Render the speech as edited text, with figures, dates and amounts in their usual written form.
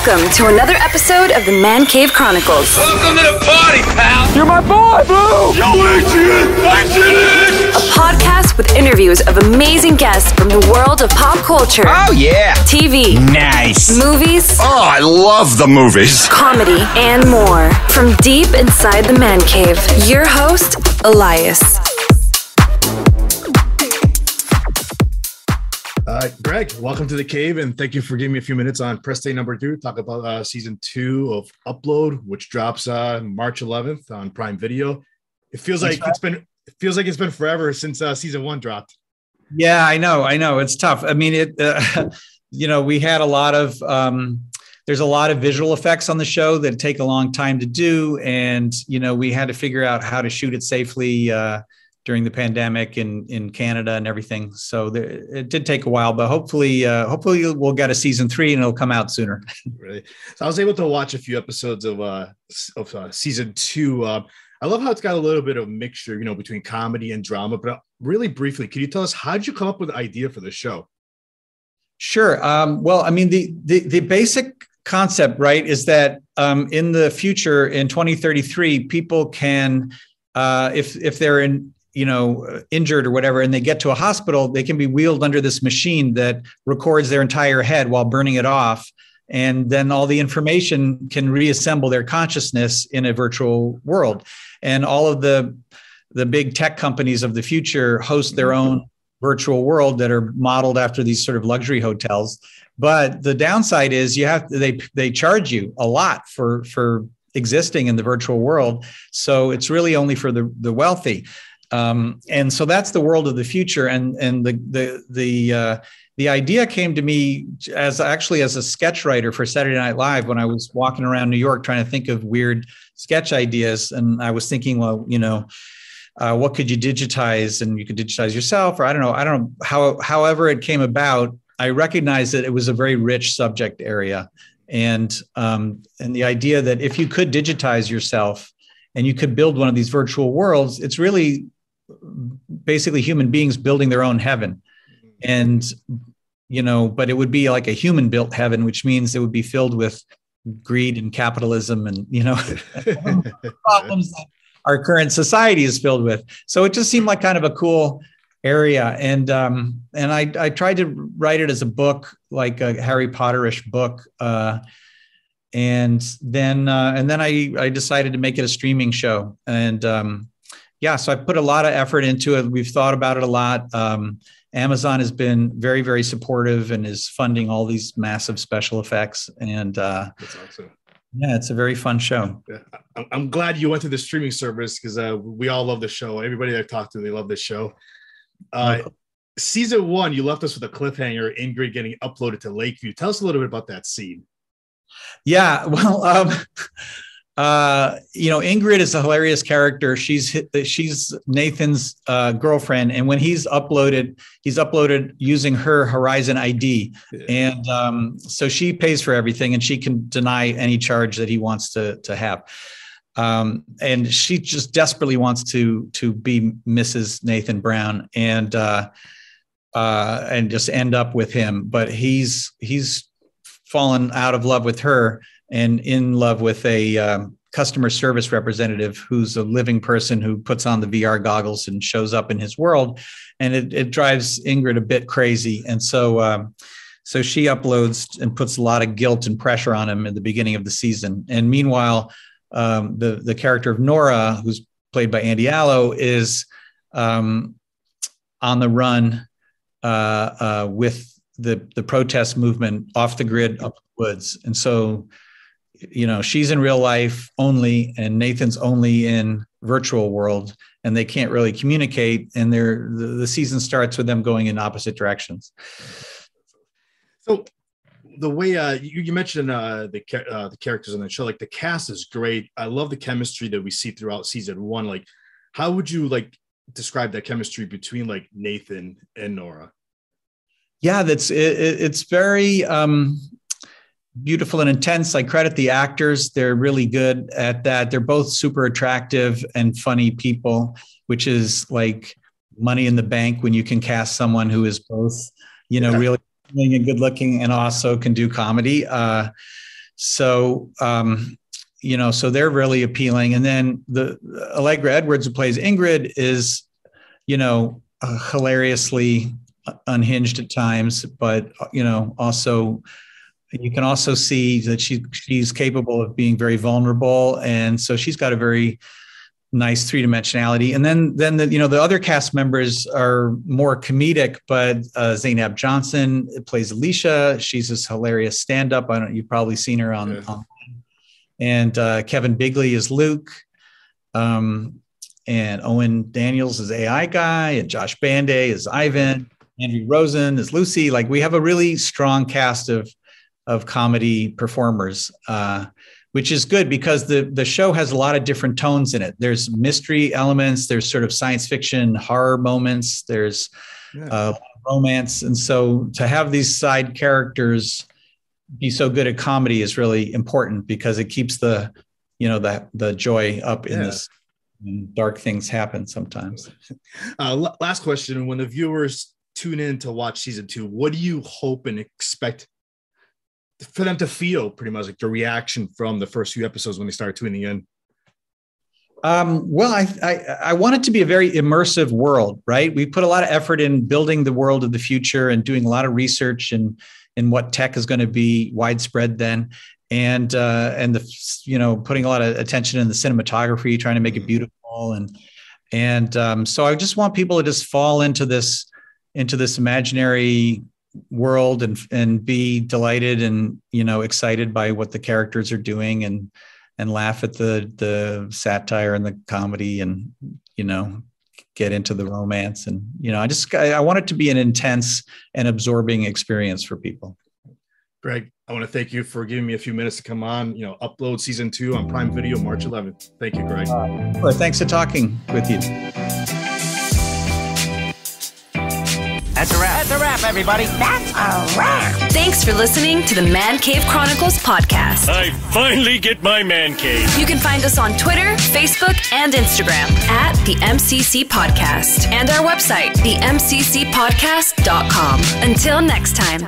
Welcome to another episode of the Man Cave Chronicles. Welcome to the party, pal! You're my boy, Blue! Yo, Adrian! A podcast with interviews of amazing guests from the world of pop culture. Oh, yeah! TV. Nice! Movies. Oh, I love the movies! Comedy and more. From deep inside the Man Cave, your host, Elias. Greg, welcome to the cave, and thank you for giving me a few minutes on press day number 2. Talk about season 2 of Upload, which drops March 11th on Prime Video. It feels like it's been forever since season 1 dropped. Yeah, I know. It's tough. I mean, we had a lot of there's a lot of visual effects on the show that take a long time to do, and we had to figure out how to shoot it safely during the pandemic in Canada and everything. So it did take a while, but hopefully we'll get a season 3 and it'll come out sooner. Really? So I was able to watch a few episodes of season 2. I love how it's got a little bit of mixture, between comedy and drama, but really briefly, can you tell us, how did you come up with the idea for the show? Sure. Well, I mean, the basic concept, right, is that in the future, in 2033, people can, if they're injured or whatever, and they get to a hospital, they can be wheeled under this machine that records their entire head while burning it off. And then all the information can reassemble their consciousness in a virtual world. And all of the big tech companies of the future host their own virtual world that are modeled after these sort of luxury hotels. But the downside is they charge you a lot for existing in the virtual world. So it's really only for the wealthy. And so that's the world of the future. And the idea came to me as a sketch writer for Saturday Night Live when I was walking around New York trying to think of weird sketch ideas. And I was thinking, well, what could you digitize? And you could digitize yourself, or I don't know however it came about. I recognized that it was a very rich subject area. And the idea that if you could digitize yourself and you could build one of these virtual worlds, it's really basically human beings building their own heaven. And, but it would be like a human built heaven, which means it would be filled with greed and capitalism and, problems that our current society is filled with. So it just seemed like kind of a cool area. And I tried to write it as a book, like a Harry Potter-ish book. And then I decided to make it a streaming show. And so I put a lot of effort into it. We've thought about it a lot. Amazon has been very, very supportive and is funding all these massive special effects. And that's awesome. Yeah, it's a very fun show. Yeah. I'm glad you went to the streaming service because we all love the show. Everybody that I've talked to, they love the show. Season 1, you left us with a cliffhanger, Ingrid getting uploaded to Lakeview. Tell us a little bit about that scene. Yeah, well, Ingrid is a hilarious character. She's Nathan's girlfriend, and when he's uploaded using her Horizon ID, and so she pays for everything, and she can deny any charge that he wants to have. And she just desperately wants to be Mrs. Nathan Brown and just end up with him, but he's fallen out of love with her and in love with a customer service representative who's a living person who puts on the VR goggles and shows up in his world. And it drives Ingrid a bit crazy. And so she uploads and puts a lot of guilt and pressure on him at the beginning of the season. And meanwhile, the character of Nora, who's played by Andy Allo, is on the run with the protest movement off the grid up the woods. And so, she's in real life only, and Nathan's only in virtual world, and they can't really communicate. And the season starts with them going in opposite directions. So the way you mentioned the characters on the show, like the cast is great. I love the chemistry that we see throughout season 1. Like, how would you describe that chemistry between Nathan and Nora? Yeah, it's very beautiful and intense. I credit the actors. They're really good at that. They're both super attractive and funny people, which is like money in the bank when you can cast someone who is both, really and good looking and also can do comedy. So, so they're really appealing. And then the Allegra Edwards, who plays Ingrid, is, hilariously unhinged at times, but, also you can also see that she's capable of being very vulnerable. And so she's got a very nice three-dimensionality. And then the other cast members are more comedic, but Zainab Johnson plays Alicia. She's this hilarious stand-up. You've probably seen her on and Kevin Bigley is Luke. And Owen Daniels is AI guy, and Josh Banday is Ivan. Andrew Rosen is Lucy. Like, we have a really strong cast of comedy performers, which is good because the show has a lot of different tones in it. There's mystery elements, there's sort of science fiction, horror moments, there's romance. And so to have these side characters be so good at comedy is really important because it keeps the joy up in this. And dark things happen sometimes. Last question. When the viewers tune in to watch season 2, what do you hope and expect for them to feel, pretty much like the reaction from the first few episodes when they start tuning in? Well, I want it to be a very immersive world, right? We put a lot of effort in building the world of the future and doing a lot of research in what tech is going to be widespread then. And putting a lot of attention in the cinematography, trying to make it beautiful. And so I just want people to just fall into this imaginary world and be delighted and, excited by what the characters are doing and laugh at the satire and the comedy and, get into the romance. And, I want it to be an intense and absorbing experience for people. Greg, I want to thank you for giving me a few minutes to come on, upload season 2 on Prime Video, March 11th. Thank you, Greg. Well, thanks for talking with you. That's a wrap. That's a wrap, everybody. That's a wrap. Thanks for listening to the Man Cave Chronicles podcast. I finally get my man cave. You can find us on Twitter, Facebook, and Instagram at the MCC Podcast and our website, themccpodcast.com. Until next time.